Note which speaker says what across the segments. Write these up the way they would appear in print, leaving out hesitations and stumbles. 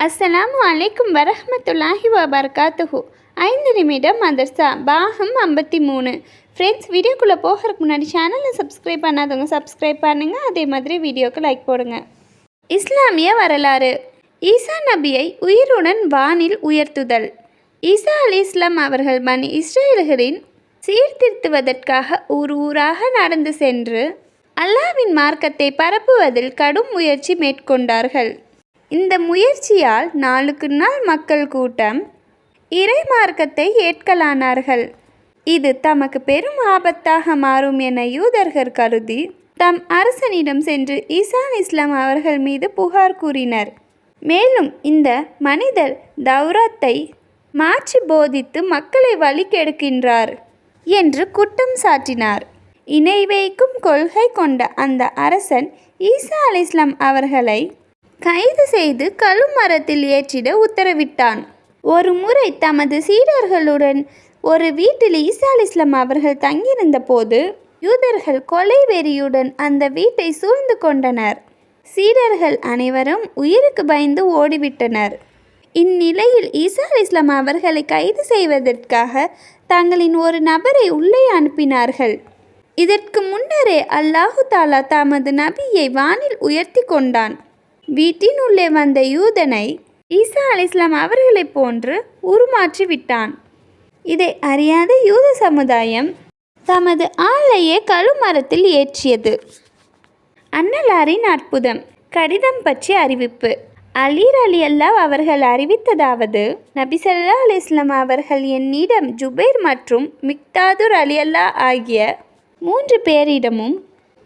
Speaker 1: அஸ்ஸலாமு அலைக்கும் வரஹ்மத்துல்லாஹி வபரகாத்துஹு. 5 நிமிடம் மதர்சா பாகம் 53. ஃப்ரெண்ட்ஸ், வீடியோக்குள்ளே போகிறதுக்கு முன்னாடி சேனலை சப்ஸ்கிரைப் பண்ணாதவங்க சப்ஸ்கிரைப் பண்ணுங்கள். அதே மாதிரி வீடியோக்கு லைக் போடுங்க. இஸ்லாமிய வரலாறு. ஈசா நபியை உயிருடன் வானில் உயர்த்துதல். ஈசா அலி இஸ்லாம் அவர்கள் பனி இஸ்ரேலர்களின் சீர்திருத்துவதற்காக ஊர் ஊராக நடந்து சென்று அல்லாஹ்வின் மார்க்கத்தை பரப்புவதில் கடும் முயற்சி மேற்கொண்டார்கள். இந்த முயற்சியால் நாளுக்கு நாள் மக்கள் கூட்டம் இறை மார்க்கத்தை ஏற்கலானார்கள். இது தமக்கு பெரும் ஆபத்தாக மாறும் என யூதர்கள் கருதி தம் அரசனிடம் சென்று ஈசா இஸ்லாம் அவர்கள் மீது புகார் கூறினர். மேலும் இந்த மனிதர் தௌராத்தை மாற்றி போதித்து மக்களை வழி கெடுக்கின்றார் என்று குற்றம் சாட்டினார். இணை வைக்கும் கொள்கை கொண்ட அந்த அரசன் ஈசா அலி இஸ்லாம் அவர்களை கைது செய்து கழுமரத்தில் ஏற்றிட உத்தரவிட்டான். ஒரு முறை தமது சீடர்களுடன் ஒரு வீட்டில் ஈசா அலி இஸ்லாம் அவர்கள் தங்கியிருந்த போது யூதர்கள் கொலை வெறியுடன் அந்த வீட்டை சூழ்ந்து கொண்டனர். சீடர்கள் அனைவரும் உயிருக்கு பயந்து ஓடிவிட்டனர். இந்நிலையில் ஈசா அலி இஸ்லாம் அவர்களை கைது செய்வதற்காக தங்களின் ஒரு நபரை உள்ளே அனுப்பினார்கள். இதற்கு முன்னரே அல்லாஹு தாலா தமது நபியை வானில் உயர்த்தி கொண்டான். வீட்டின் உள்ளே வந்த யூதனை ஈசா அலி இஸ்லாம் அவர்களை போன்று உருமாற்றி விட்டான். இதை அறியாத யூத சமுதாயம் தமது ஆளையே கழுமரத்தில் ஏற்றியது. அன்னலாரின் அற்புதம். கடிதம் பற்றி அறிவிப்பு. அலீர் அலி அல்லாஹ் அவர்கள் அறிவித்ததாவது: நபி ஸல்லல்லாஹு அலைஹி வஸல்லம் அவர்கள் என்னிடம் ஜுபைர் மற்றும் மிக்தாதுர் அலி அல்லாஹ் ஆகிய 3 பேரிடமும்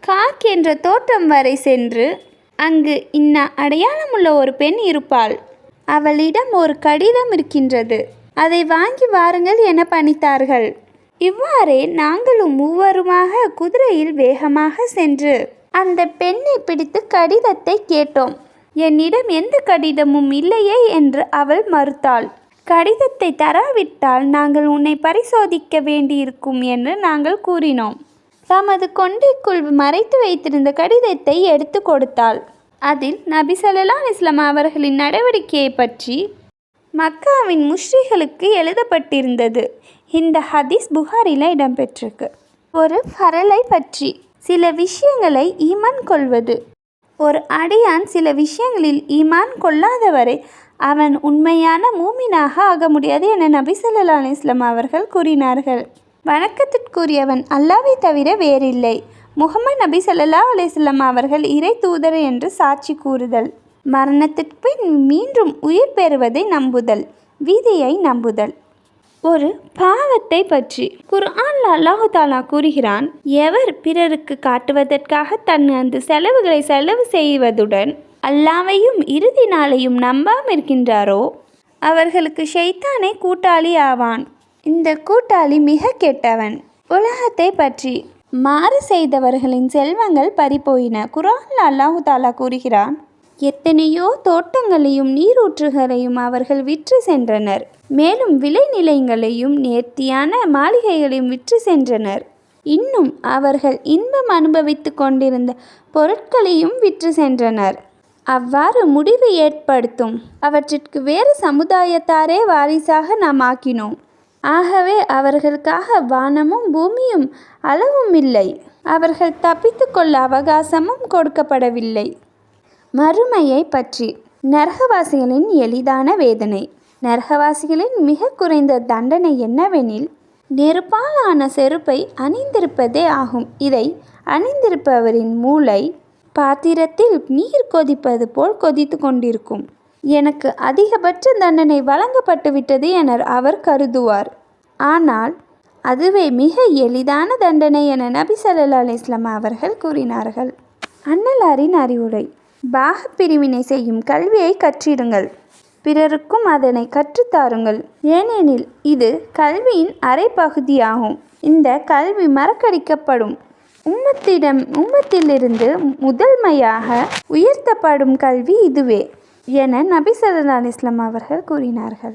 Speaker 1: காக் என்ற தோட்டம் வரை சென்று அங்கு இன்னா அடையாளமுள்ள ஒரு பெண் இருப்பாள், அவளிடம் ஒரு கடிதம் இருக்கின்றது, அதை வாங்கி வாருங்கள் என பணித்தார்கள். இவ்வாறே நாங்களும் மூவருமாக குதிரையில் வேகமாக சென்று அந்த பெண்ணை பிடித்து கடிதத்தை கேட்டோம். என்னிடம் எந்த கடிதமும் இல்லையே என்று அவள் மறுத்தாள். கடிதத்தை தராவிட்டால் நாங்கள் உன்னை பரிசோதிக்க வேண்டியிருக்கும் என்று நாங்கள் கூறினோம். தமது கொண்டைக்குள் மறைத்து வைத்திருந்த கடிதத்தை எடுத்து கொடுத்தாள். அதில் நபி ஸல்லல்லாஹு அலைஹி வஸல்லம் அவர்களின் நடவடிக்கையை பற்றி மக்காவின் முஷ்ரிக்களுக்கு எழுதப்பட்டிருந்தது. இந்த ஹதீஸ் புகாரில் இடம்பெற்றிருக்கு. ஒரு ஃபரலை பற்றி சில விஷயங்களை ஈமான் கொள்வது. ஒரு அடியான் சில விஷயங்களில் ஈமான் கொள்ளாதவரை அவன் உண்மையான மூமினாக ஆக முடியாது என நபி ஸல்லல்லாஹு அலைஹி வஸல்லம் அவர்கள் கூறினார்கள். வணக்கத்திற்குரியவன் அல்லாஹ்வை தவிர வேறில்லை. முஹம்மது நபி ஸல்லல்லாஹு அலைஹி வஸல்லம் அவர்கள் இறை தூதர் என்று சாட்சி கூறுதல். மரணத்திற்கு பின் மீண்டும் உயிர் பெறுவதை நம்புதல். விதியை நம்புதல். ஒரு பாவத்தை பற்றி குர்ஆன்ல அல்லாஹு தாலா கூறுகிறான்: எவர் பிறருக்கு காட்டுவதற்காக தனது செலவுகளை செலவு செய்வதுடன் அல்லாஹ்வையும் இறுதி நாளையும் நம்பாமல் இருக்கின்றாரோ அவர்களுக்கு ஷைத்தானே கூட்டாளி ஆவான். இந்த கூட்டாளி மிக கெட்டவன். உலகத்தை பற்றி மாறு செய்தவர்களின் செல்வங்கள் பறிபோயின. குர்ஆன்ல அல்லாஹு தாலா கூறுகிறான்: எத்தனையோ தோட்டங்களையும் நீரூற்றுகளையும் அவர்கள் விற்று சென்றனர். மேலும் விளை நிலையங்களையும் நேர்த்தியான மாளிகைகளையும் விற்று சென்றனர். இன்னும் அவர்கள் இன்பம் அனுபவித்து கொண்டிருந்த பொருட்களையும் விற்று சென்றனர். அவ்வாறு முடிவு ஏற்படுத்தும் அவற்றிற்கு வேறு சமுதாயத்தாரே வாரிசாக நாம் ஆக்கினோம். ஆகவே அவர்களுக்காக வானமும் பூமியும் அளவும் இல்லை. அவர்கள் தப்பித்து கொள்ள அவகாசமும் கொடுக்கப்படவில்லை. மறுமையை பற்றி நரகவாசிகளின் எளிதான வேதனை. நரகவாசிகளின் மிக குறைந்த தண்டனை என்னவெனில் நெருப்பாலான செருப்பை அணிந்திருப்பதே ஆகும். இதை அணிந்திருப்பவரின் மூளை பாத்திரத்தில் நீர் கொதிப்பது போல் கொதித்து கொண்டிருக்கும். எனக்கு அதிகபட்ச தண்டனை வழங்கப்பட்டு விட்டது என அவர் கருதுவார். ஆனால் அதுவே மிக எளிதான தண்டனை என நபி ஸல்லல்லாஹு அலைஹி வஸல்லம் அவர்கள் கூறினார்கள். அன்னலாரின் அறிவுரை. பாகப்பிரிவினை செய்யும் கல்வியை கற்றிடுங்கள். பிறருக்கும் அதனை கற்றுத்தாருங்கள். ஏனெனில் இது கல்வியின் அரை பகுதியாகும். இந்த கல்வி மறக்கடிக்கப்படும் உம்மத்திலிருந்து முதன்மையாக உயர்த்தப்படும் கல்வி இதுவே என நபி ஸல்லல்லாஹு அலைஹி வஸல்லம் அவர்கள் கூறினார்கள்.